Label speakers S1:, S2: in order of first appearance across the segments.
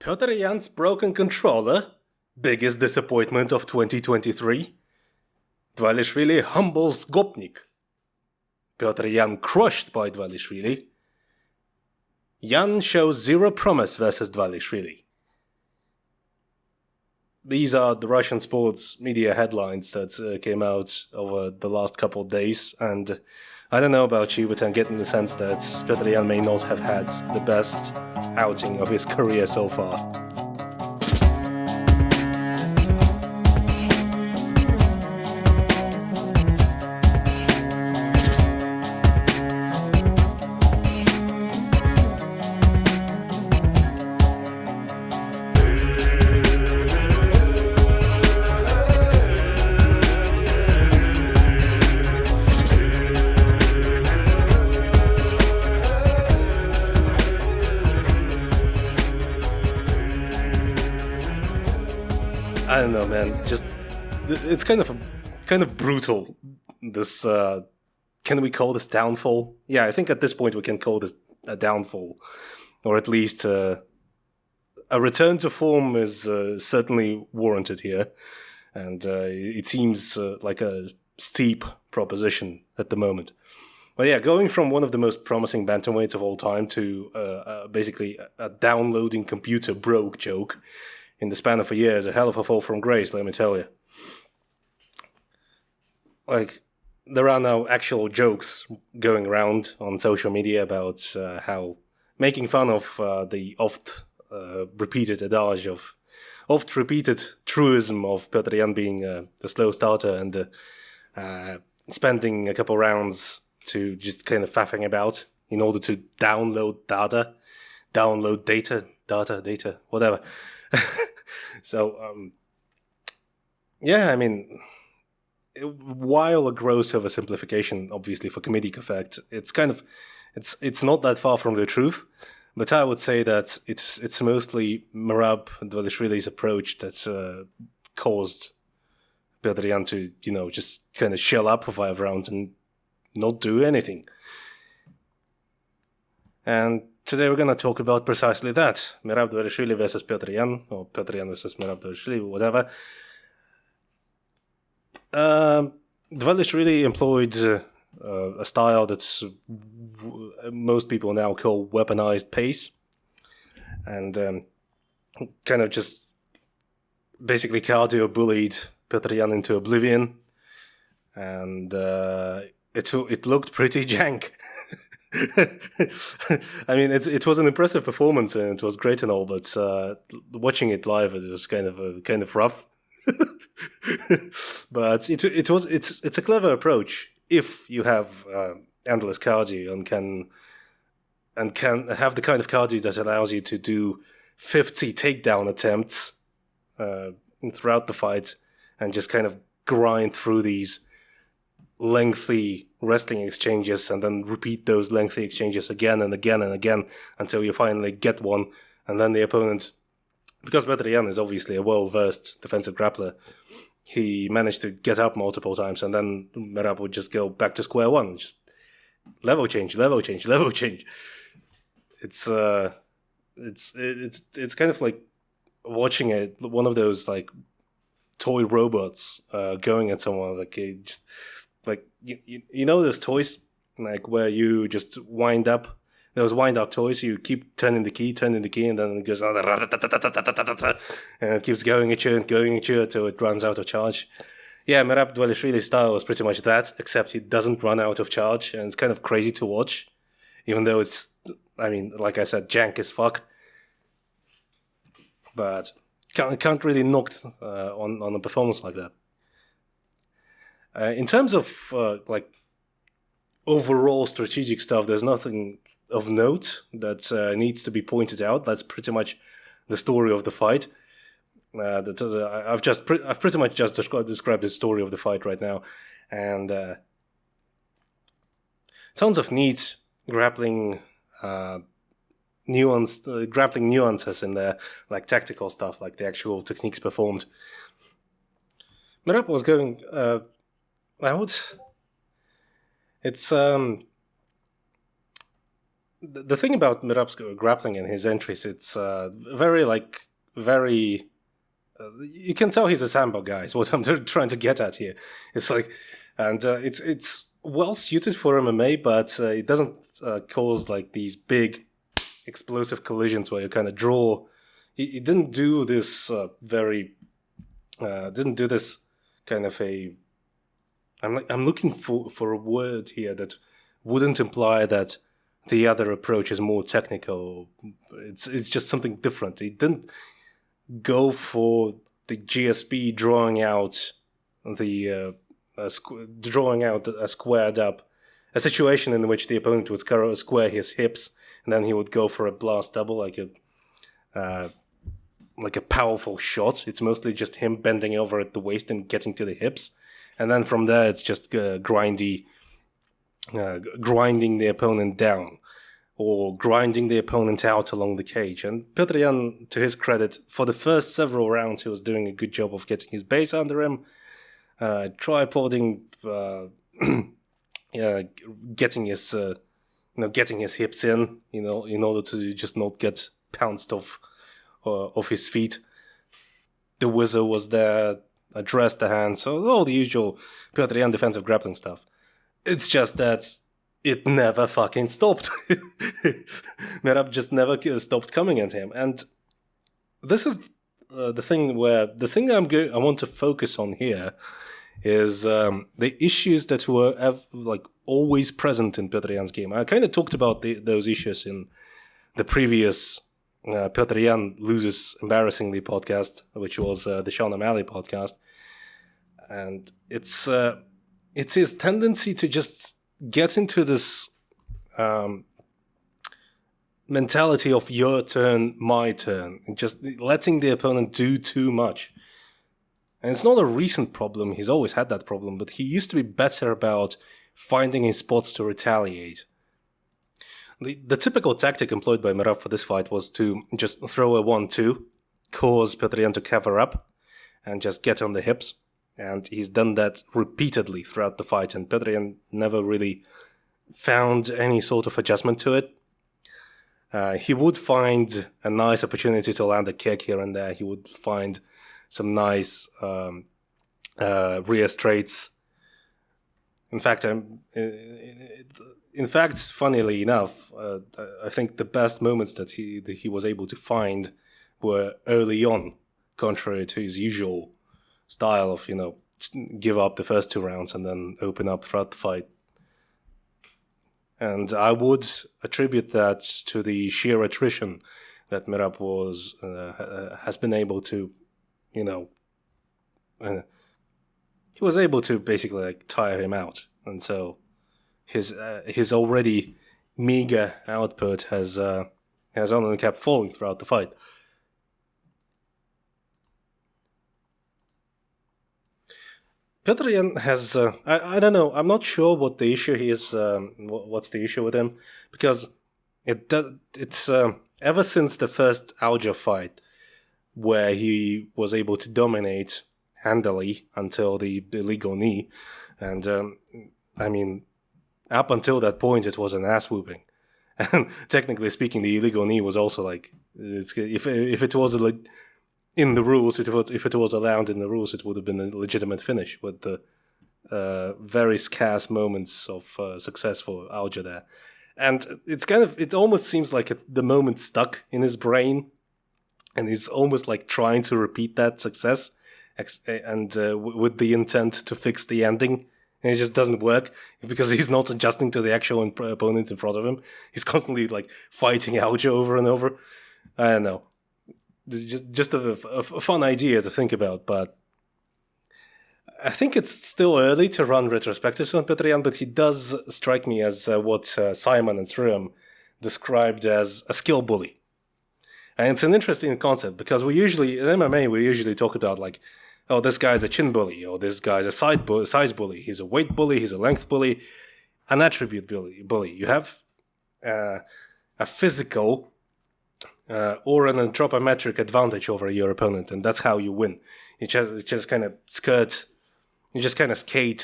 S1: Petr Yan's broken controller? Biggest disappointment of 2023? Dvalishvili humbles GOPNIK. Petr Yan crushed by Dvalishvili. Yan shows zero promise versus Dvalishvili. These are the Russian sports media headlines that came out over the last couple of days, and I don't know about you, but I'm getting the sense that Petr Yan may not have had the best outing of his career so far. I don't know, man. Just it's kind of brutal. This can we call this downfall? Yeah, I think at this point we can call this a downfall, or at least a return to form is certainly warranted here, and it seems like a steep proposition at the moment. But yeah, going from one of the most promising bantamweights of all time to basically a downloading computer broke joke in the span of a year is a hell of a fall from grace, let me tell you. Like, there are now actual jokes going around on social media about how making fun of the oft-repeated adage of, oft-repeated truism of Petr Yan being the slow starter and spending a couple rounds to just kind of faffing about in order to download data, whatever. So, yeah, I mean, while a gross oversimplification, obviously for comedic effect, it's not that far from the truth. But I would say that it's mostly Merab Dvalishvili's approach that caused Petr Yan to, just kind of shell up for 5 rounds and not do anything. And today we're going to talk about precisely that. Merab Dvalishvili versus Petr Yan, or Petr Yan versus Merab Dvalishvili, whatever. Dvalishvili employed a style that most people now call weaponized pace. And kind of just basically cardio bullied Petr Yan into oblivion. And it looked pretty jank. I mean, it was an impressive performance and it was great and all, but watching it live, it was kind of rough. But it's a clever approach if you have endless cardio and can have the kind of cardio that allows you to do 50 takedown attempts throughout the fight and just kind of grind through these lengthy wrestling exchanges and then repeat those lengthy exchanges again and again and again until you finally get one, and then the opponent, because Petr Yan is obviously a well-versed defensive grappler, he managed to get up multiple times, and then Merab would just go back to square one, just level change. It's kind of like watching one of those like toy robots going at someone, like just like you know those toys like where you just wind up. Those wind-up toys, you keep turning the key, and then it goes, and it keeps going at you until it runs out of charge. Yeah, Merab Dvalishvili's style was pretty much that, except he doesn't run out of charge, and it's kind of crazy to watch, even though it's, I mean, like I said, jank as fuck. But can't really knock on a performance like that. In terms of like overall strategic stuff, there's nothing of note that needs to be pointed out. That's pretty much the story of the fight. I've pretty much just described the story of the fight right now, and tons of neat grappling nuances in there, like tactical stuff, like the actual techniques performed. Merab was going out. It's the thing about Merab's grappling and his entries, it's very. You can tell he's a sambo guy. Is what I'm trying to get at here. It's like, and it's well suited for MMA, but it doesn't cause like these big explosive collisions where you kind of draw. He didn't do this didn't do this kind of a. I'm looking for a word here that wouldn't imply that the other approach is more technical. It's just something different. He didn't go for the GSP drawing out a squared up a situation in which the opponent would square his hips and then he would go for a blast double like a powerful shot. It's mostly just him bending over at the waist and getting to the hips, and then from there it's just grinding the opponent down or grinding the opponent out along the cage. And Petr Yan, to his credit, for the first several rounds, he was doing a good job of getting his base under him, tripoding, getting his hips in, in order to just not get pounced off his feet. The whizzer was there, addressed the hand, so all the usual Petr Yan defensive grappling stuff. It's just that it never fucking stopped. Merab just never stopped coming at him. And this is the thing I want to focus on here is the issues that were always present in Petr Yan's game. I kind of talked about those issues in the previous Petr Yan Loses Embarrassingly podcast, which was the Sean O'Malley podcast. And it's his tendency to just get into this mentality of your turn, my turn, and just letting the opponent do too much. And it's not a recent problem, he's always had that problem, but he used to be better about finding his spots to retaliate. The typical tactic employed by Merab for this fight was to just throw a 1-2, cause Petr Yan to cover up, and just get on the hips. And he's done that repeatedly throughout the fight, and Petr Yan never really found any sort of adjustment to it. He would find a nice opportunity to land a kick here and there. He would find some nice rear straights. In fact, funnily enough, I think the best moments that he was able to find were early on, contrary to his usual style of, give up the first 2 rounds and then open up throughout the fight. And I would attribute that to the sheer attrition that Merab has been able to, he was able to basically tire him out. And so his already meager output has only kept falling throughout the fight. Petr Yan has, I don't know, I'm not sure what the issue is, what's the issue with him, because it's ever since the first Alger fight, where he was able to dominate handily until the illegal knee, and up until that point it was an ass whooping. And technically speaking, the illegal knee was also if it was in the rules, if it was allowed in the rules, it would have been a legitimate finish with the very scarce moments of success for Alger there. And it almost seems like the moment stuck in his brain, and he's almost trying to repeat that success, and with the intent to fix the ending. And it just doesn't work because he's not adjusting to the actual opponent in front of him. He's constantly fighting Alger over and over. I don't know. Just a fun idea to think about, but I think it's still early to run retrospectives on Petr Yan, but he does strike me as what Simon and Sriram described as a skill bully. And it's an interesting concept because in MMA, we usually talk about this guy's a chin bully, or this guy's a size bully, he's a weight bully, he's a length bully, an attribute bully. You have a physical or an anthropometric advantage over your opponent, and that's how you win. You just kind of skate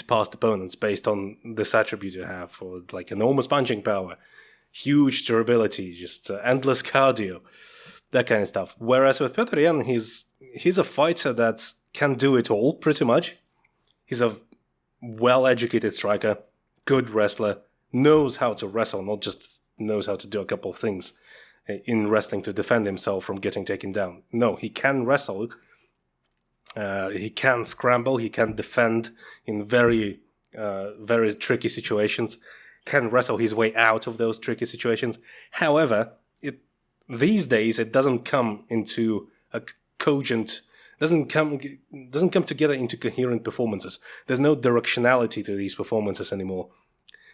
S1: past opponents based on this attribute you have, or enormous punching power, huge durability, just endless cardio, that kind of stuff. Whereas with Petr Yan, he's a fighter that can do it all, pretty much. He's a well-educated striker, good wrestler, knows how to wrestle, not just knows how to do a couple of things in wrestling to defend himself from getting taken down. No, he can wrestle. He can scramble. He can defend in very tricky situations. Can wrestle his way out of those tricky situations. However, these days it doesn't come into a cogent. Doesn't come together into coherent performances. There's no directionality to these performances anymore.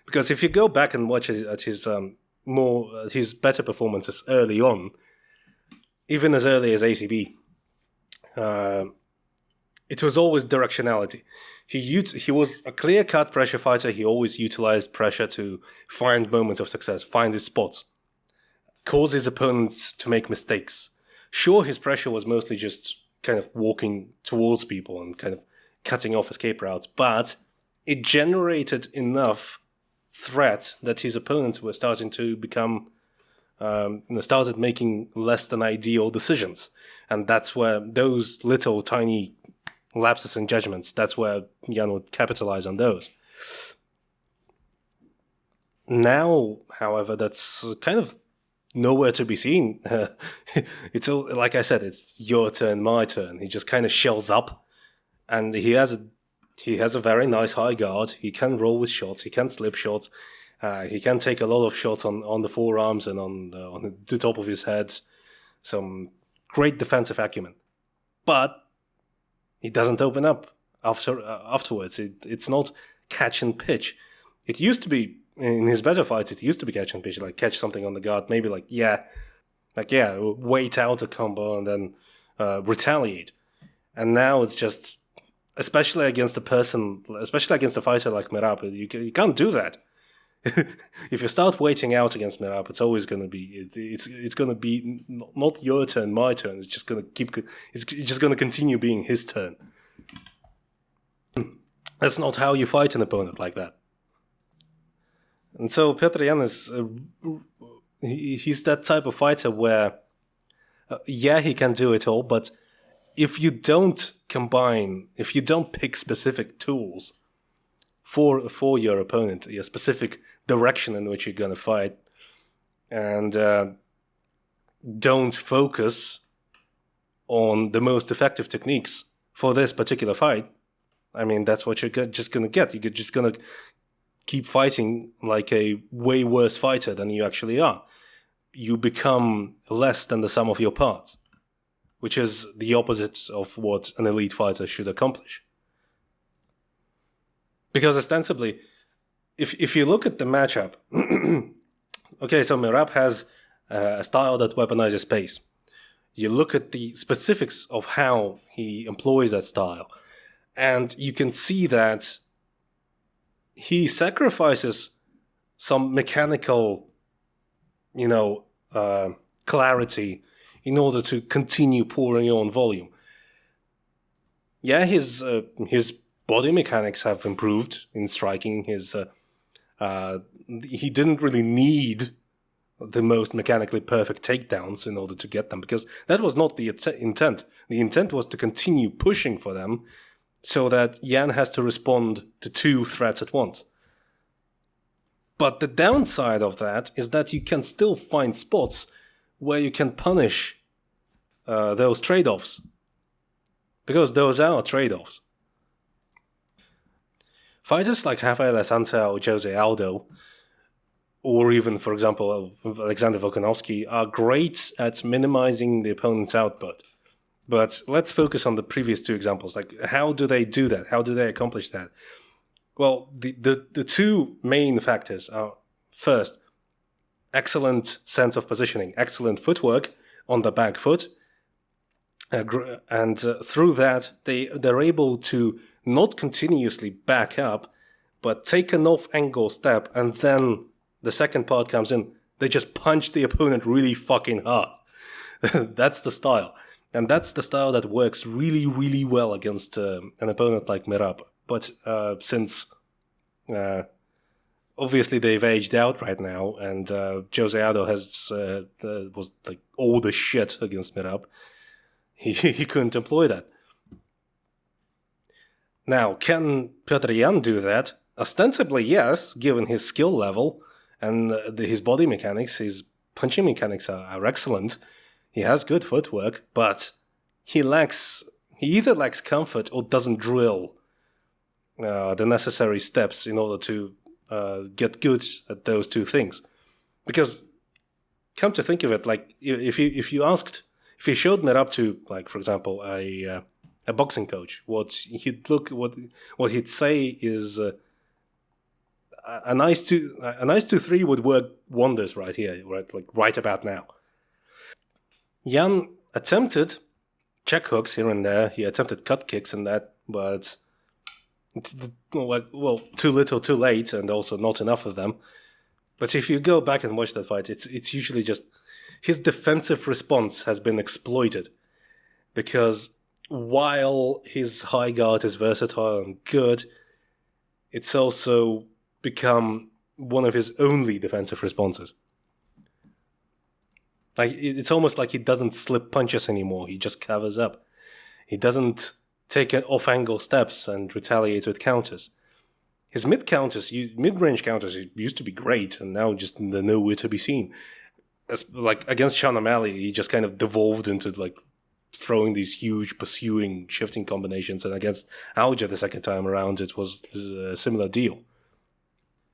S1: Because if you go back and watch his better performances early on, even as early as ACB, it was always directionality. He was a clear-cut pressure fighter. He always utilized pressure to find moments of success, find his spots, cause his opponents to make mistakes. Sure, his pressure was mostly just kind of walking towards people and kind of cutting off escape routes, but it generated enough threat that his opponents were starting to become, started making less than ideal decisions. And that's where those little tiny lapses in judgments, that's where Yan would capitalize on those. Now, however, that's kind of nowhere to be seen. It's all, like I said, it's your turn, my turn. He just kind of shells up, and he has a very nice high guard. He can roll with shots. He can slip shots. He can take a lot of shots on the forearms and on the top of his head. Some great defensive acumen, but he doesn't open up afterwards. It's not catch and pitch. It used to be. In his better fights, it used to be catch and pitch, like catch something on the guard, maybe wait out a combo and then retaliate. And now it's just, especially against a fighter like Merab, you can't do that. If you start waiting out against Merab, it's always going to be it's going to be not your turn, my turn. It's just going to continue being his turn. That's not how you fight an opponent like that. And so Petr Yan he's that type of fighter where, he can do it all, but if you don't pick specific tools for your opponent, your specific direction in which you're going to fight, and don't focus on the most effective techniques for this particular fight, I mean, that's what you're just going to get. You're just going to keep fighting like a way worse fighter than you actually are. You become less than the sum of your parts, which is the opposite of what an elite fighter should accomplish. Because ostensibly, if you look at the matchup, okay, so Merab has a style that weaponizes pace. You look at the specifics of how he employs that style, and you can see that he sacrifices some mechanical, clarity in order to continue pouring on volume. Yeah, his body mechanics have improved in striking. He didn't really need the most mechanically perfect takedowns in order to get them, because that was not the intent. The intent was to continue pushing for them, so that Yan has to respond to two threats at once. But the downside of that is that you can still find spots where you can punish those trade-offs. Because those are trade-offs. Fighters like Rafael Assunta or Jose Aldo, or even, for example, Alexander Volkanovski, are great at minimizing the opponent's output. But let's focus on the previous two examples. Like, how do they do that? How do they accomplish that? Well, the two main factors are, first, excellent sense of positioning, excellent footwork on the back foot, and through that, they're able to not continuously back up, but take an off-angle step, and then the second part comes in. They just punch the opponent really fucking hard. That's the style. And that's the style that works really, really well against an opponent like Merab. But since obviously they've aged out right now, and Jose Aldo was like old as shit against Merab. He couldn't employ that. Now, can Petr Yan do that? Ostensibly, yes, given his skill level and his body mechanics. His punching mechanics are excellent. He has good footwork, but he either lacks comfort or doesn't drill the necessary steps in order to get good at those two things. Because, come to think of it, like if you showed Merab to, like, for example, a boxing coach, what he'd say is a nice 2-3 would work wonders right here, right about now. Yan attempted check hooks here and there. He attempted cut kicks and that, but too little, too late, and also not enough of them. But if you go back and watch that fight, it's usually just his defensive response has been exploited, because while his high guard is versatile and good, it's also become one of his only defensive responses. Like, it's almost like he doesn't slip punches anymore. He just covers up. He doesn't take off-angle steps and retaliate with counters. His mid-range counters used to be great, and now just they're nowhere to be seen. Like, against Sean O'Malley, he just kind of devolved into, like, throwing these huge, pursuing, shifting combinations, and against Alja the second time around, it was a similar deal.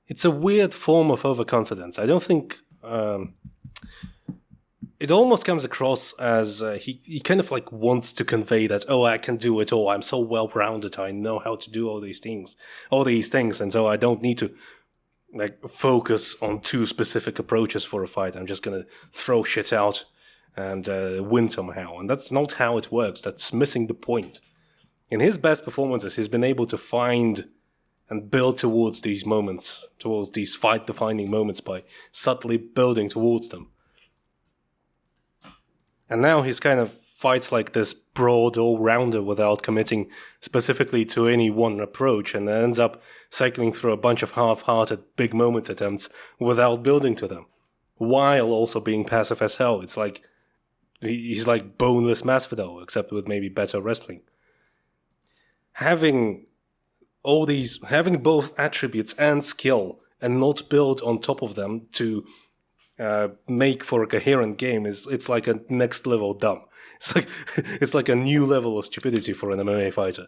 S1: It's a weird form of overconfidence. I don't think... it almost comes across as he kind of like wants to convey that, oh, I can do it all. I'm so well-rounded. I know how to do all these things, and so I don't need to like focus on two specific approaches for a fight. I'm just gonna throw shit out and win somehow. And that's not how it works. That's missing the point. In his best performances, he's been able to find and build towards these moments, towards these fight-defining moments by subtly building towards them. And now he's kind of fights like this broad all-rounder without committing specifically to any one approach, and ends up cycling through a bunch of half-hearted big moment attempts without building to them, while also being passive as hell. It's like he's like boneless Masvidal, except with maybe better wrestling. Having both attributes and skill, and not build on top of them to make for a coherent game it's like a next level dumb. It's like a new level of stupidity for an MMA fighter.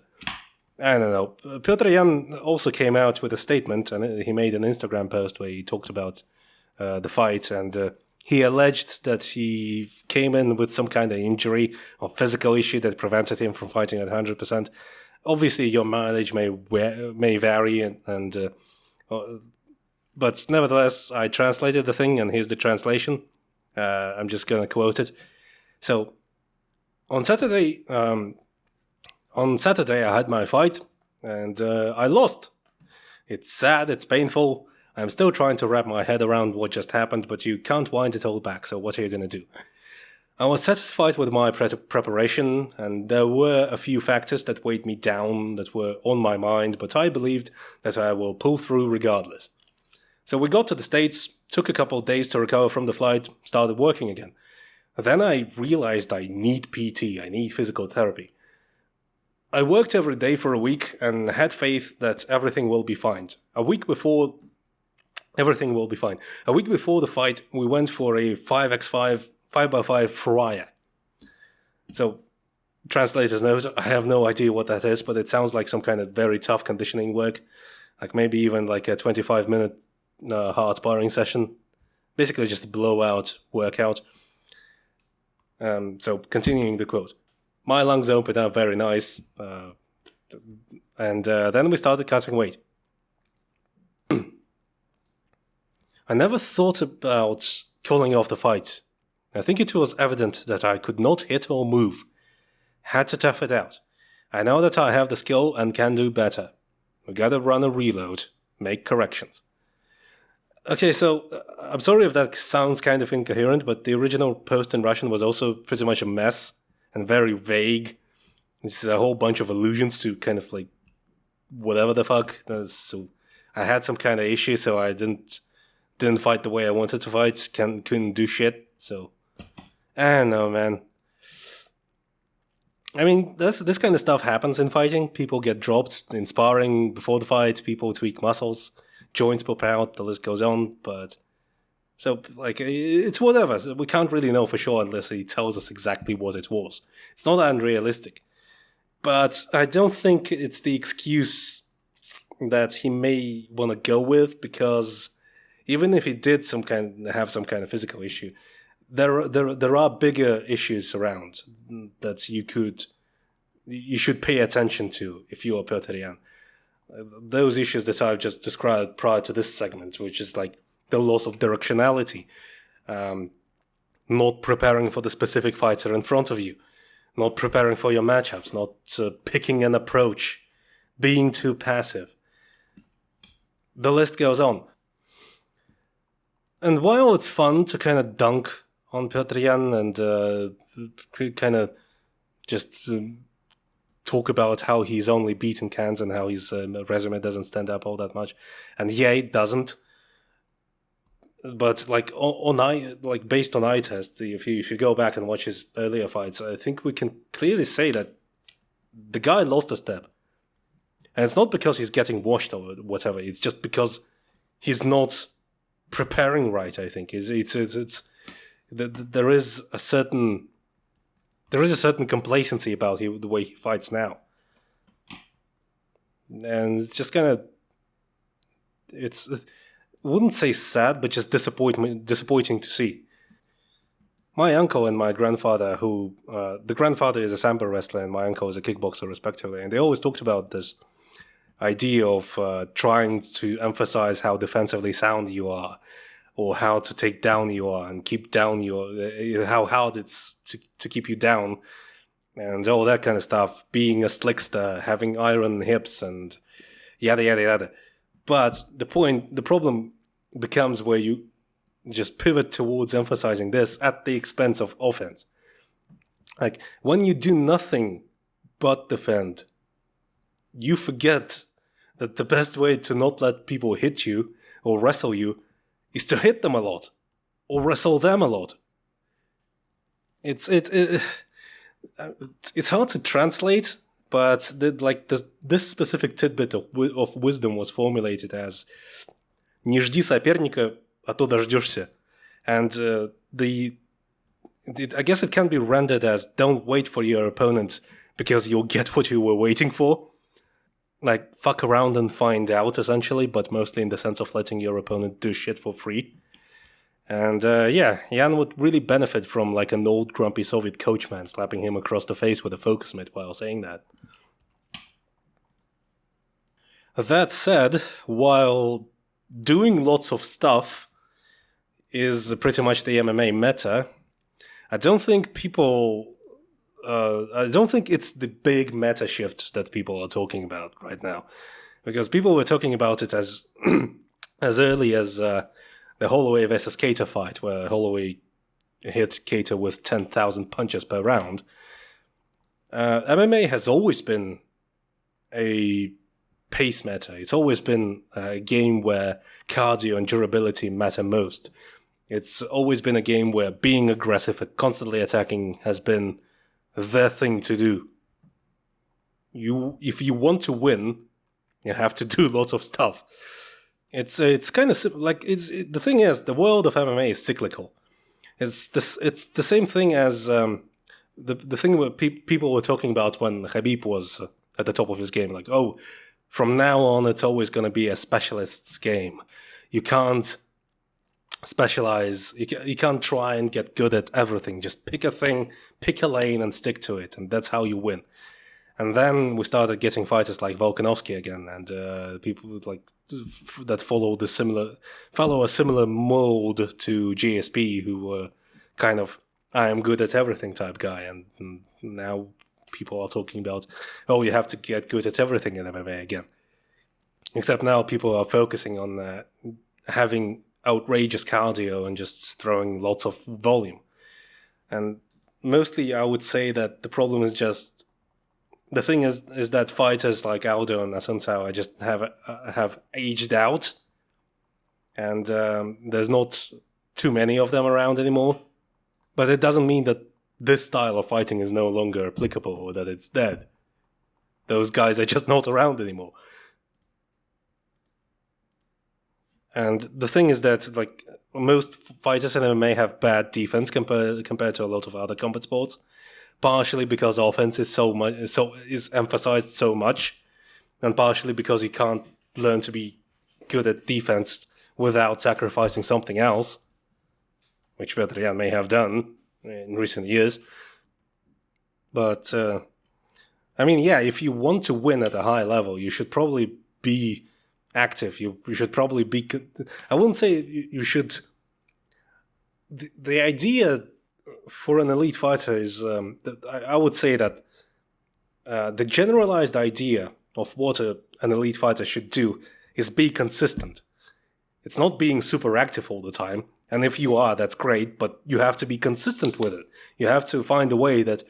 S1: I don't know. Petr Yan also came out with a statement, and he made an Instagram post where he talked about the fight, and he alleged that he came in with some kind of injury or physical issue that prevented him from fighting at 100%. Obviously, your mileage may vary, but nevertheless, I translated the thing, and here's the translation. I'm just going to quote it. So, on Saturday, I had my fight, and I lost. It's sad, it's painful. I'm still trying to wrap my head around what just happened, but you can't wind it all back, so what are you going to do? I was satisfied with my preparation, and there were a few factors that weighed me down, that were on my mind, but I believed that I will pull through regardless. So we got to the States, took a couple of days to recover from the flight, started working again. Then I realized I need PT, I need physical therapy. I worked every day for a week and had faith that everything will be fine. A week before the fight, we went for a 5x5, 5x5 fryer. So, translator's note, I have no idea what that is, but it sounds like some kind of very tough conditioning work. Like maybe even like a 25-minute hard sparring session. Basically just a blowout workout. So continuing the quote. My lungs opened up very nice. And then we started cutting weight. I never thought about calling off the fight. I think it was evident that I could not hit or move. Had to tough it out. I know that I have the skill and can do better. We gotta run a reload, make corrections. Okay, so I'm sorry if that sounds kind of incoherent, but the original post in Russian was also pretty much a mess and very vague. It's a whole bunch of allusions to kind of like whatever the fuck. So I had some kind of issue, so I didn't fight the way I wanted to fight. Couldn't do shit. So, I don't know, man. I mean, this kind of stuff happens in fighting. People get dropped in sparring before the fight. People tweak muscles, joints pop out. The list goes on. But so, like, it's whatever. So we can't really know for sure unless he tells us exactly what it was. It's not unrealistic. But I don't think it's the excuse that he may want to go with, because even if he did have some kind of physical issue, there are bigger issues around that you should pay attention to if you are Petr Yan. Those issues that I've just described prior to this segment, which is like the loss of directionality, not preparing for the specific fighter in front of you, not preparing for your matchups, not picking an approach, being too passive. The list goes on. And while it's fun to kind of dunk on Petr Yan and kind of just talk about how he's only beaten cans and how his resume doesn't stand up all that much, and yeah, it doesn't. But like based on eye test, if you go back and watch his earlier fights, I think we can clearly say that the guy lost a step, and it's not because he's getting washed or whatever. It's just because he's not preparing right. I think there is a certain complacency about the way he fights now, and it's just kind of wouldn't say sad, but just disappointing to see. My uncle and my grandfather, the grandfather is a sambo wrestler and my uncle is a kickboxer respectively, and they always talked about this idea of trying to emphasize how defensively sound you are, or how to take down you are and keep down how hard it's to keep you down, and all that kind of stuff, being a slickster, having iron hips and yada yada yada. But the problem becomes where you just pivot towards emphasizing this at the expense of offense. Like, when you do nothing but defend, you forget that the best way to not let people hit you or wrestle you is to hit them a lot or wrestle them a lot. It's hard to translate, but this specific tidbit of wisdom was formulated as «Не жди соперника, а то дождешься». And I guess it can be rendered as «Don't wait for your opponent because you'll get what you were waiting for». Like, fuck around and find out, essentially, but mostly in the sense of letting your opponent do shit for free. And Yan would really benefit from like an old grumpy Soviet coachman slapping him across the face with a focus mitt while saying that. That said, while doing lots of stuff is pretty much the MMA meta, I don't think it's the big meta shift that people are talking about right now. Because people were talking about it as as early as the Holloway versus Cater fight, where Holloway hit Cater with 10,000 punches per round. MMA has always been a pace meta. It's always been a game where cardio and durability matter most. It's always been a game where being aggressive and constantly attacking has been the thing to do. If you want to win, you have to do lots of stuff. It's kind of like the thing is, the world of MMA is cyclical. It's the same thing as the thing where people were talking about when Khabib was at the top of his game. Like, oh, from now on, it's always going to be a specialist's game. You can't specialize. You can't try and get good at everything. Just pick a thing, pick a lane, and stick to it, and that's how you win. And then we started getting fighters like Volkanovski again, and people like that follow a similar mold to GSP, who were kind of I am good at everything type guy, and now people are talking about, oh, you have to get good at everything in MMA again. Except now people are focusing on having outrageous cardio and just throwing lots of volume. And mostly I would say that the problem is just the thing is that fighters like Aldo and Assunção just have aged out, and there's not too many of them around anymore. But it doesn't mean that this style of fighting is no longer applicable or that it's dead. Those guys are just not around anymore. And the thing is that, like, most fighters in MMA have bad defense compared to a lot of other combat sports, partially because offense is emphasized so much, and partially because you can't learn to be good at defense without sacrificing something else, which Petr Yan may have done in recent years. But I mean, yeah, if you want to win at a high level, you should probably be active. You should probably be... I wouldn't say you should... The idea for an elite fighter is... I would say that the generalized idea of what an elite fighter should do is be consistent. It's not being super active all the time. And if you are, that's great, but you have to be consistent with it. You have to find a way that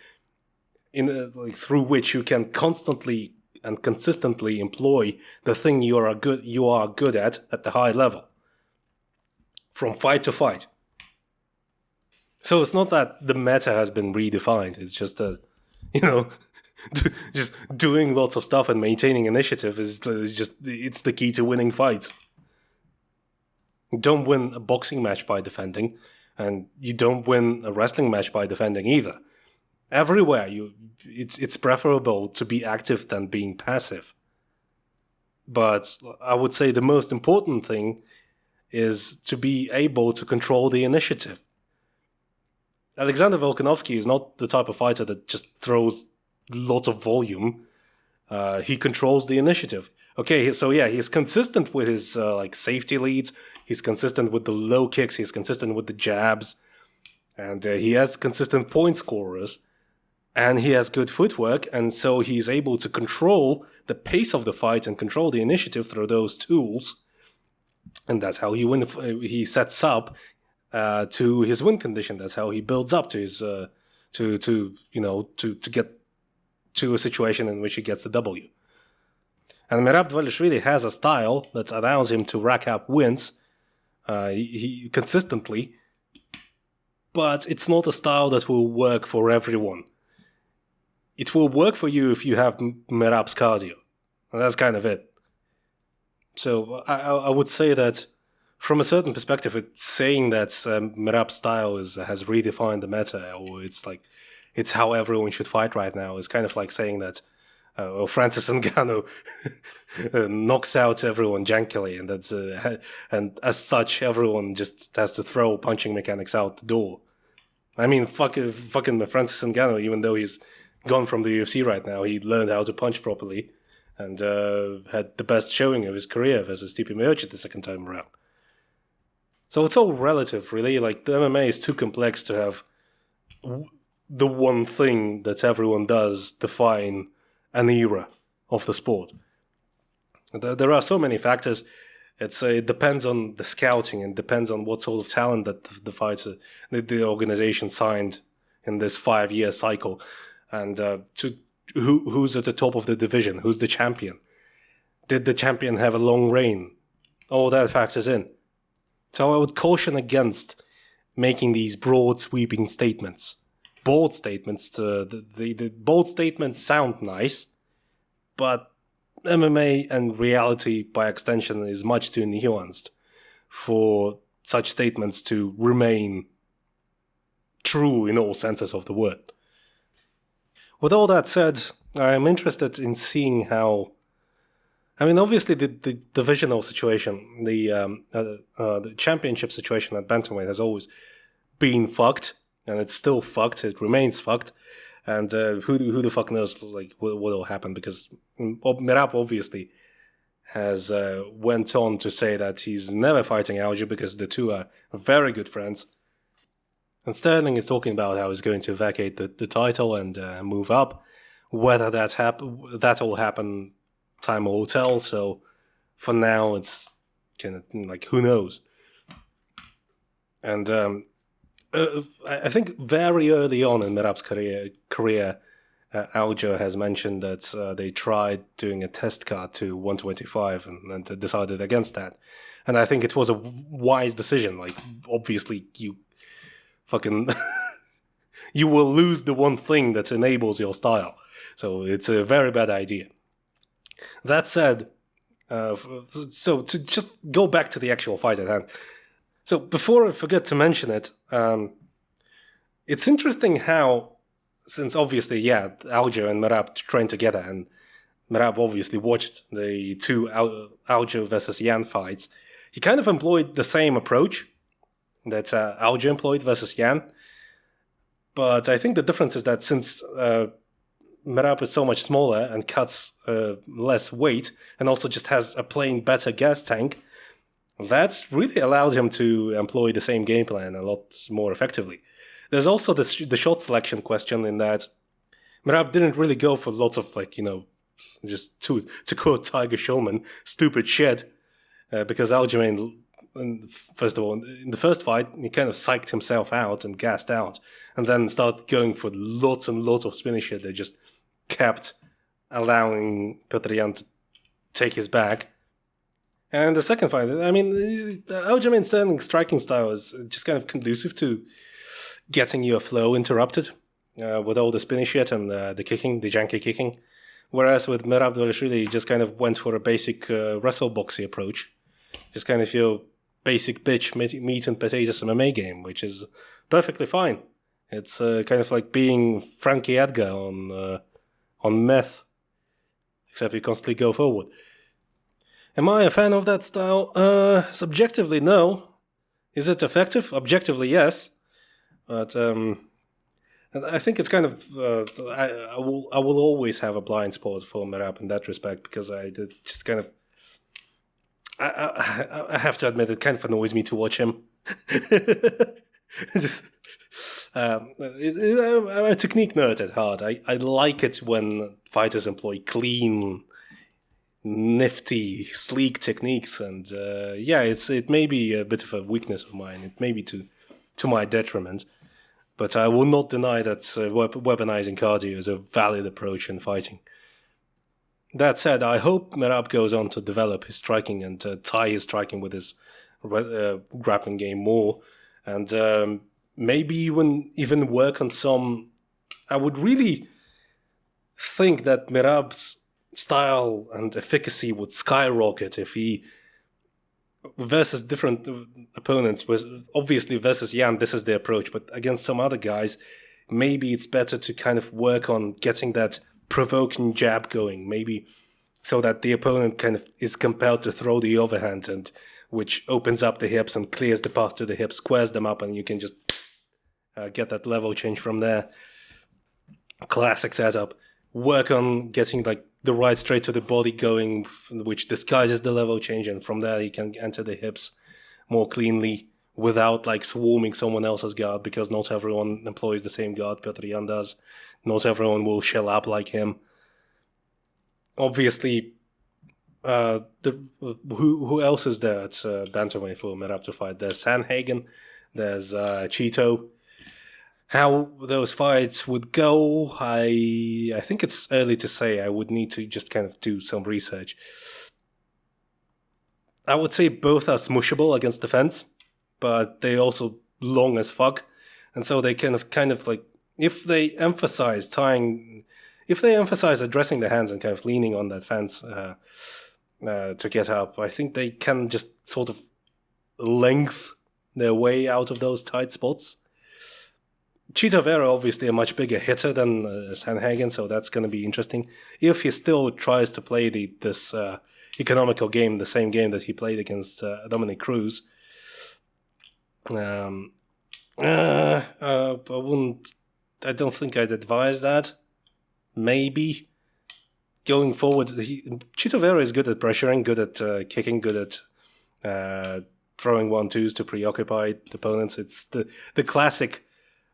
S1: through which you can constantly and consistently employ the thing you are good at the high level, from fight to fight. So it's not that the meta has been redefined. It's just that, just doing lots of stuff and maintaining initiative it's the key to winning fights. You don't win a boxing match by defending, and you don't win a wrestling match by defending either. Everywhere, it's preferable to be active than being passive. But I would say the most important thing is to be able to control the initiative. Alexander Volkanovski is not the type of fighter that just throws lots of volume. He controls the initiative. Okay, so yeah, he's consistent with his safety leads. He's consistent with the low kicks. He's consistent with the jabs. And he has consistent point scorers. And he has good footwork, and so he's able to control the pace of the fight and control the initiative through those tools. And that's how he sets up to his win condition. That's how he builds up to his to get to a situation in which he gets the W. And Merab Dvalishvili has a style that allows him to rack up wins he consistently, but it's not a style that will work for everyone. It will work for you if you have Merab's cardio. And that's kind of it. So I would say that from a certain perspective, it's saying that Merab's style has redefined the meta, or it's how everyone should fight right now. It's kind of like saying that Francis Ngannou knocks out everyone jankily, and as such, everyone just has to throw punching mechanics out the door. I mean, fucking Francis Ngannou, even though he's gone from the UFC right now, he learned how to punch properly and had the best showing of his career versus Stipe Miocic the second time around. So it's all relative, really. Like, the MMA is too complex to have the one thing that everyone does define an era of the sport. There are so many factors. It depends on the scouting and depends on what sort of talent that the fighter, the organization signed in this 5-year cycle. And who's at the top of the division? Who's the champion? Did the champion have a long reign? All that factors in. So I would caution against making these broad, sweeping statements. Bold statements. The bold statements sound nice, but MMA and reality, by extension, is much too nuanced for such statements to remain true in all senses of the word. With all that said, I'm interested in seeing how... I mean, obviously, the divisional situation, the championship situation at bantamweight has always been fucked, and it's still fucked. It remains fucked, and who the fuck knows what will happen? Because Merab obviously has went on to say that he's never fighting Aljo because the two are very good friends. And Sterling is talking about how he's going to vacate the title and move up. Whether that will happen, time will tell. So for now, it's kind of like, who knows? And I think very early on in Merab's career, Aljo has mentioned that they tried doing a test cut to 125 and decided against that. And I think it was a wise decision. Like, obviously, you fucking... you will lose the one thing that enables your style. So it's a very bad idea. That said, so to just go back to the actual fight at hand. So before I forget to mention it, it's interesting how, since obviously, Aljo and Merab trained together, and Merab obviously watched the two Aljo versus Yan fights, he kind of employed the same approach that Aljo employed versus Yan. But I think the difference is that since Merab is so much smaller and cuts less weight, and also just has a plain better gas tank, that's really allowed him to employ the same game plan a lot more effectively. There's also the shot selection question in that Merab didn't really go for lots of, just to quote Tiger Shulman, stupid shit, because Aljamain, first of all, in the first fight, he kind of psyched himself out and gassed out, and then started going for lots and lots of spinny shit that just kept allowing Petr Yan to take his back. And the second fight, I mean, Aljamain's striking style is just kind of conducive to getting your flow interrupted with all the spinny shit and the kicking, the janky kicking. Whereas with Merab Dvalishvili, he just kind of went for a basic wrestle boxy approach. Just kind of your basic bitch meat and potatoes MMA game, which is perfectly fine. It's kind of like being Frankie Edgar on meth, except you constantly go forward. Am I a fan of that style? Subjectively, no. Is it effective? Objectively, yes. But I think it's kind of I will always have a blind spot for Merab in that respect, because I just kind of I have to admit, it kind of annoys me to watch him. Just I'm a technique nerd at heart. I like it when fighters employ clean, nifty, sleek techniques, and it may be a bit of a weakness of mine. It may be to my detriment. But I will not deny that weaponizing cardio is a valid approach in fighting. That said, I hope Merab goes on to develop his striking and tie his striking with his grappling game more. And maybe even work on some... I would really think that Merab's style and efficacy would skyrocket if he... versus different opponents, obviously versus Yan, this is the approach, but against some other guys, maybe it's better to kind of work on getting that provoking jab going, maybe so that the opponent kind of is compelled to throw the overhand, and which opens up the hips and clears the path to the hips, squares them up, and you can just get that level change from there. Classic setup. Work on getting like the right straight to the body going, which disguises the level change, and from there you can enter the hips more cleanly without like swarming someone else's guard, because not everyone employs the same guard Petr Yan does. Not everyone will shell up like him. Obviously, who else is there at bantamweight for Merab to fight? There's Sanhagen, there's Cheeto. How those fights would go, I think it's early to say. I would need to just kind of do some research. I would say both are smushable against the fence, but they also long as fuck, and so they kind of like, if they emphasize addressing the hands and kind of leaning on that fence to get up, I think they can just sort of length their way out of those tight spots. Cheetah Vera obviously a much bigger hitter than Sanhagen, so that's going to be interesting. If he still tries to play this economical game, the same game that he played against Dominic Cruz, I don't think I'd advise that. Maybe going forward, Cheetah Vera is good at pressuring, good at kicking, good at throwing 1-2s to preoccupy the opponents. It's the classic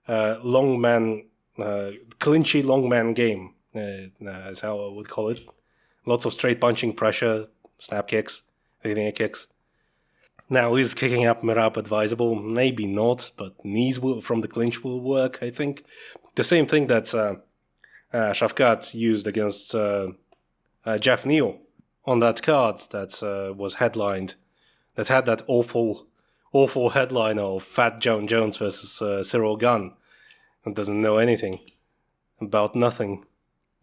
S1: long man, clinchy long man game, is how I would call it. Lots of straight punching, pressure, snap kicks, linear kicks. Now, is kicking up Merab advisable? Maybe not, but knees from the clinch will work, I think. The same thing that Shavkat used against Jeff Neal on that card that was headlined, that had that awful headline of Fat John Jones versus Cyril Gunn, and doesn't know anything about nothing.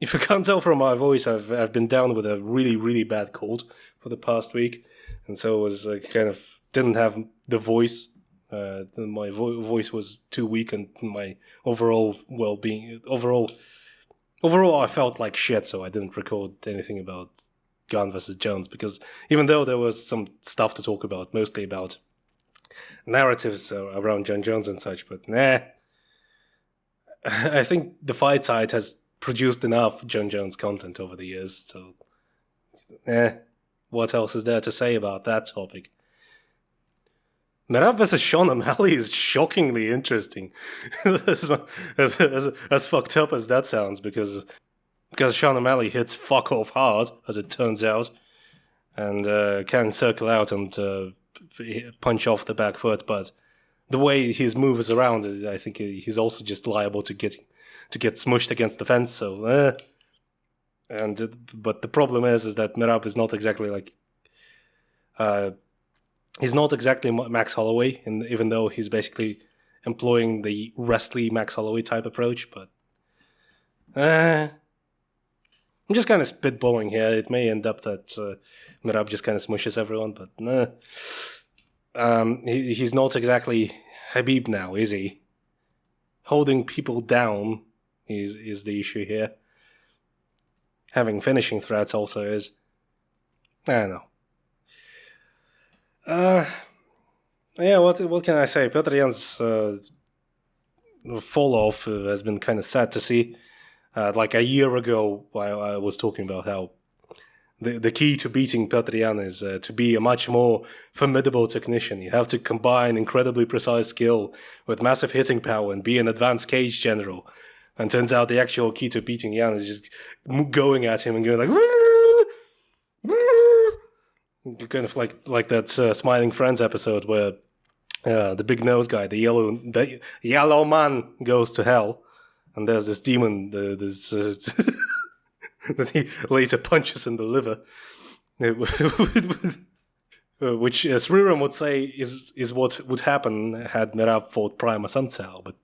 S1: If you can't tell from my voice, I've been down with a really, really bad cold for the past week, and so it was kind of didn't have the voice. My voice was too weak, and my overall well-being, overall, I felt like shit. So I didn't record anything about Gunn versus Jones, because even though there was some stuff to talk about, mostly about narratives around John Jones and such, but I think the fight side has produced enough John Jones content over the years, so what else is there to say about that topic? Merab vs. Sean O'Malley is shockingly interesting, as fucked up as that sounds, because Sean O'Malley hits fuck off hard, as it turns out, and can circle out and punch off the back foot, but the way his move is around, I think he's also just liable to get smushed against the fence. So, but the problem is that Merab is not exactly like, he's not exactly Max Holloway, and even though he's basically employing the wrestly Max Holloway type approach, but I'm just kind of spitballing here. It may end up that Merab just kind of smushes everyone, but he's not exactly Habib now, is he? Holding people down is the issue here. Having finishing threats also is. I don't know. Yeah, what can I say? Petr Yan's fall off has been kind of sad to see. Like a year ago, I was talking about how the key to beating Petr Yan is to be a much more formidable technician. You have to combine incredibly precise skill with massive hitting power and be an advanced cage general. And turns out the actual key to beating Yan is just going at him and going like, kind of like that Smiling Friends episode where the big nose guy, the yellow man, goes to hell, and there's this demon that he later punches in the liver, which Sriram would say is what would happen had Merab fought Prima Sunsao, but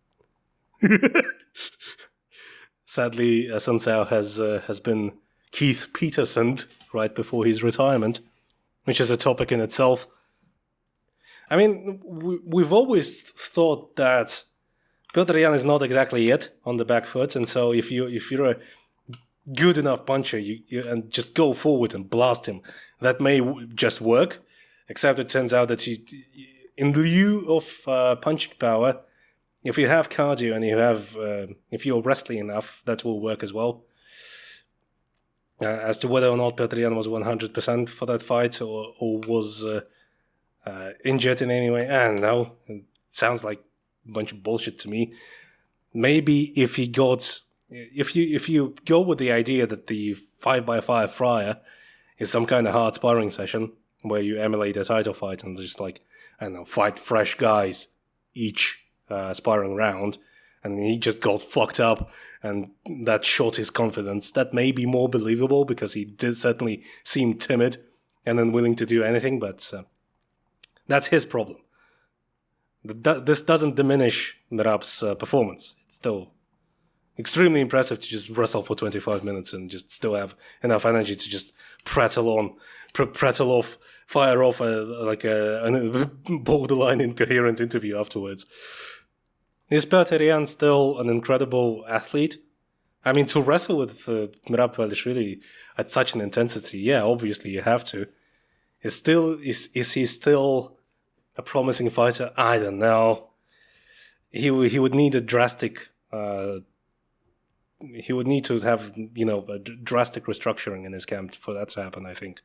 S1: sadly Sunsao has been Keith Petersoned right before his retirement, which is a topic in itself. I mean, we've always thought that Petr Yan is not exactly it on the back foot, and so if you're a good enough puncher, you and just go forward and blast him, that may just work. Except it turns out that in lieu of punching power, if you have cardio and if you're wrestling enough, that will work as well. As to whether or not Petr Yan was 100% for that fight or was injured in any way, I don't know. It sounds like a bunch of bullshit to me. Maybe if you go with the idea that the 5x5 Fryer is some kind of hard sparring session where you emulate a title fight and just like, I don't know, fight fresh guys each sparring round, and he just got fucked up and that shot his confidence, that may be more believable because he did certainly seem timid and unwilling to do anything, but that's his problem. This doesn't diminish Merab's performance. It's still extremely impressive to just wrestle for 25 minutes and just still have enough energy to just prattle off, fire off a borderline incoherent interview afterwards. Is Petr Yan still an incredible athlete? I mean, to wrestle with Merab Dvalishvili at such an intensity, yeah, obviously you have to. Is he still a promising fighter? I don't know. He would need a drastic. He would need to have, a drastic restructuring in his camp for that to happen, I think.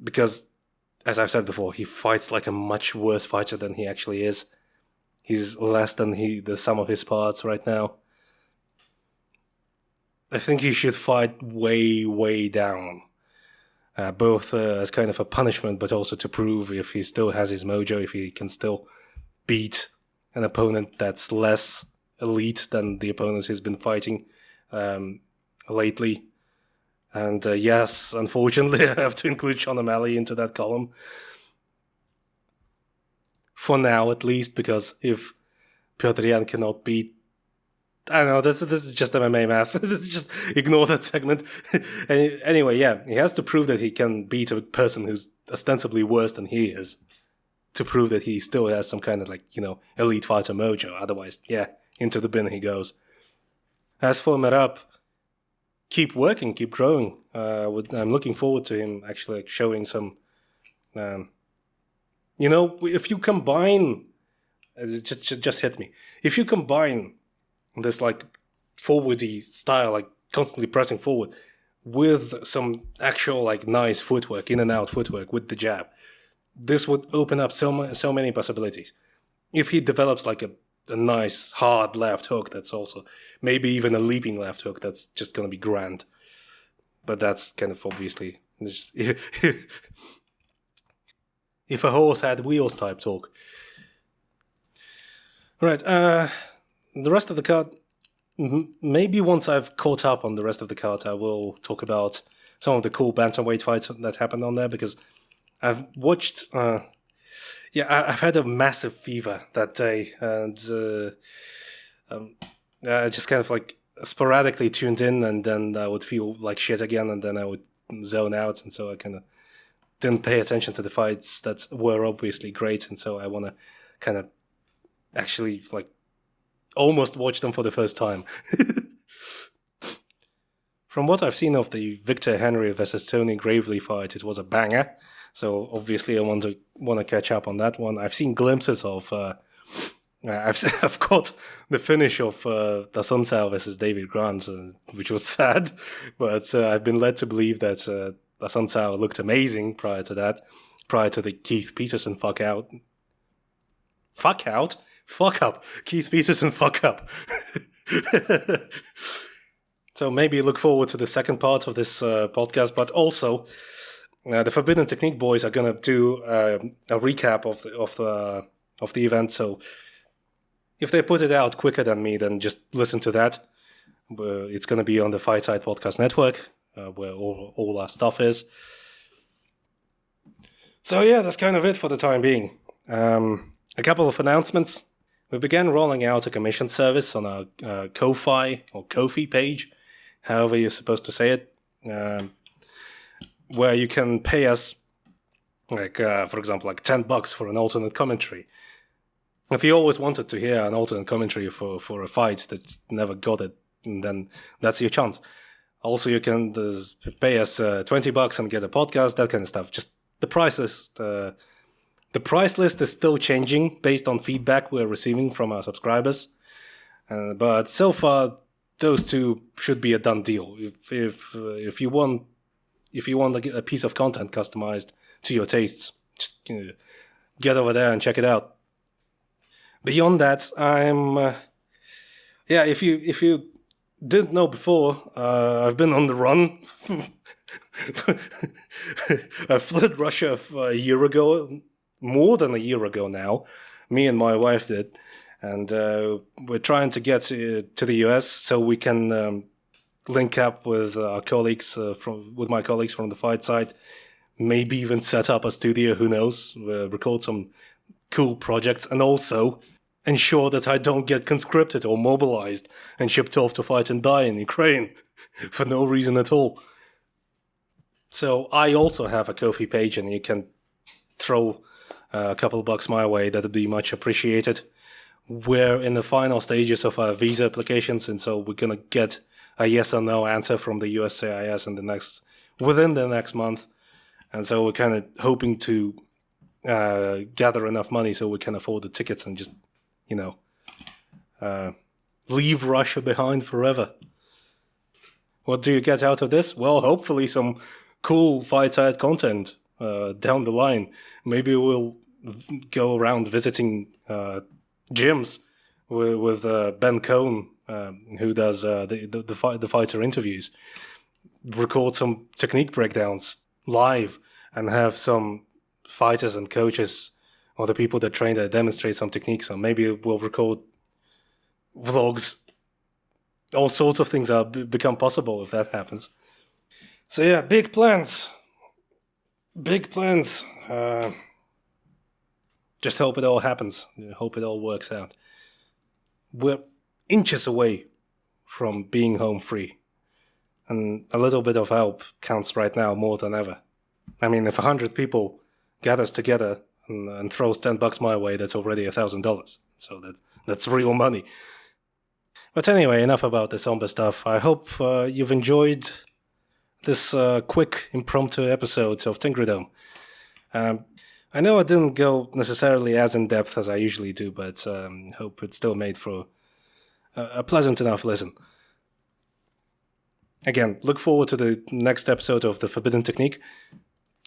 S1: Because, as I've said before, he fights like a much worse fighter than he actually is. He's less than the sum of his parts right now. I think he should fight way, way down. Both as kind of a punishment, but also to prove if he still has his mojo, if he can still beat an opponent that's less elite than the opponents he's been fighting lately. And yes, unfortunately, I have to include Sean O'Malley into that column. For now, at least, because if Petr Yan cannot beat... I don't know, this is just MMA math. Just ignore that segment. Anyway, yeah, he has to prove that he can beat a person who's ostensibly worse than he is, to prove that he still has some kind of, like, you know, elite fighter mojo. Otherwise, yeah, into the bin he goes. As for Merab, keep working, keep growing. I'm looking forward to him actually, like, showing some... you know, if you combine... It just hit me. If you combine this, like, forwardy style, like, constantly pressing forward, with some actual, like, nice footwork, in and out footwork with the jab, this would open up so many possibilities. If he develops, like, a nice, hard left hook that's also... maybe even a leaping left hook that's just going to be grand. But that's kind of obviously... just, if a horse had wheels type talk. Right, the rest of the card... maybe once I've caught up on the rest of the card, I will talk about some of the cool bantamweight fights that happened on there, because I've watched... I've had a massive fever that day, and I just kind of, like, sporadically tuned in, and then I would feel like shit again, and then I would zone out, and so I kind of didn't pay attention to the fights that were obviously great, and so I want to kind of actually, like, almost watch them for the first time. From what I've seen of the Victor Henry versus Tony Gravely fight, it was a banger. So obviously I want to catch up on that one. I've seen glimpses of... I've got the finish of Assunção versus David Grant, which was sad, but I've been led to believe that Assunção looked amazing prior to that, prior to the Keith Peterson fuck up. Keith Peterson fuck up. So maybe look forward to the second part of this podcast, but also the Forbidden Technique boys are gonna do a recap of the event. So if they put it out quicker than me, then just listen to that. It's gonna be on the Fight Side Podcast Network, where all our stuff is. So yeah, that's kind of it for the time being. A couple of announcements. We began rolling out a commission service on our Ko-Fi or Ko-Fi page, however you're supposed to say it, where you can pay us, like, for example, like $10 for an alternate commentary. If you always wanted to hear an alternate commentary for a fight that never got it, then that's your chance. Also, you can pay us $20 and get a podcast, that kind of stuff. Just the prices. The price list is still changing based on feedback we're receiving from our subscribers, but so far those two should be a done deal. If you want a piece of content customized to your tastes, just get over there and check it out. Beyond that, if you didn't know before, I've been on the run. I fled Russia a year ago. More than a year ago now, me and my wife did, and we're trying to get to the US so we can link up with our colleagues with my colleagues from the fight side, maybe even set up a studio, who knows, record some cool projects, and also ensure that I don't get conscripted or mobilized and shipped off to fight and die in Ukraine for no reason at all. So I also have a Ko-Fi page, and you can throw a couple bucks my way. That'd be much appreciated. We're in the final stages of our visa applications, and so we're gonna get a yes or no answer from the USCIS within the next month. And so we're kind of hoping to gather enough money so we can afford the tickets and just, leave Russia behind forever. What do you get out of this? Well, hopefully some cool fight side content down the line. Maybe we'll go around visiting gyms with Ben Cohn, who does the fighter interviews, record some technique breakdowns live, and have some fighters and coaches or the people that train there demonstrate some techniques. So maybe we'll record vlogs all sorts of things become possible if that happens. So yeah, big plans. Big plans. Just hope it all happens. Hope it all works out. We're inches away from being home free. And a little bit of help counts right now more than ever. I mean, if 100 people gathers together and throws $10 my way, that's already $1,000. So that's real money. But anyway, enough about the somber stuff. I hope you've enjoyed this quick impromptu episode of TENGRIDOME. I know I didn't go necessarily as in-depth as I usually do, but hope it still made for a pleasant enough listen. Again, look forward to the next episode of The Forbidden Technique.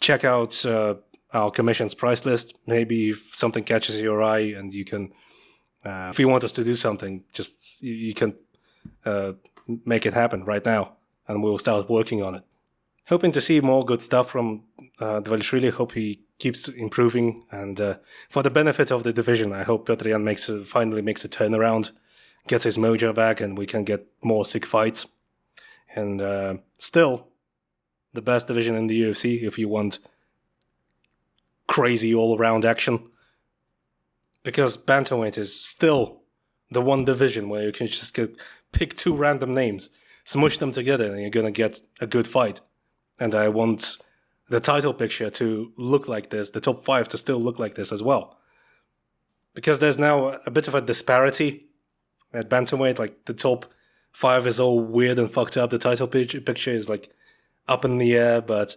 S1: Check out our commission's price list. Maybe if something catches your eye and you can, if you want us to do something, just you can make it happen right now, and we'll start working on it. Hoping to see more good stuff from Dvalishvili. Hope he keeps improving, and for the benefit of the division, I hope Petr Yan finally makes a turnaround, gets his mojo back, and we can get more sick fights. And still, the best division in the UFC if you want crazy all-around action. Because bantamweight is still the one division where you can just pick two random names, smush them together, and you're going to get a good fight. And I want the title picture to look like this, the top 5 to still look like this as well. Because there's now a bit of a disparity at bantamweight, like the top 5 is all weird and fucked up. The title picture is like up in the air, but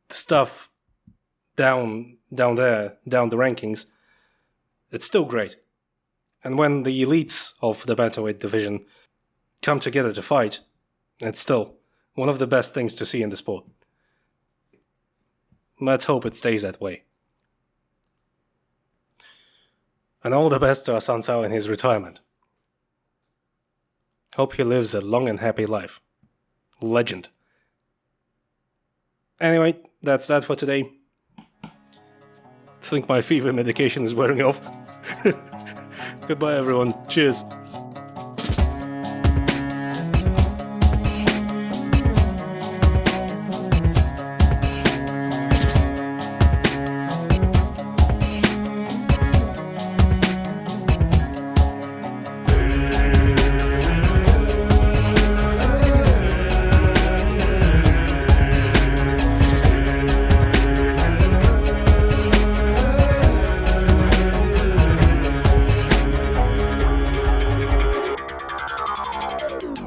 S1: the stuff down there, down the rankings, it's still great. And when the elites of the bantamweight division come together to fight, it's still one of the best things to see in the sport. Let's hope it stays that way. And all the best to Hassan Sao in his retirement. Hope he lives a long and happy life. Legend. Anyway, that's that for today. I think my fever medication is wearing off. Goodbye everyone. Cheers.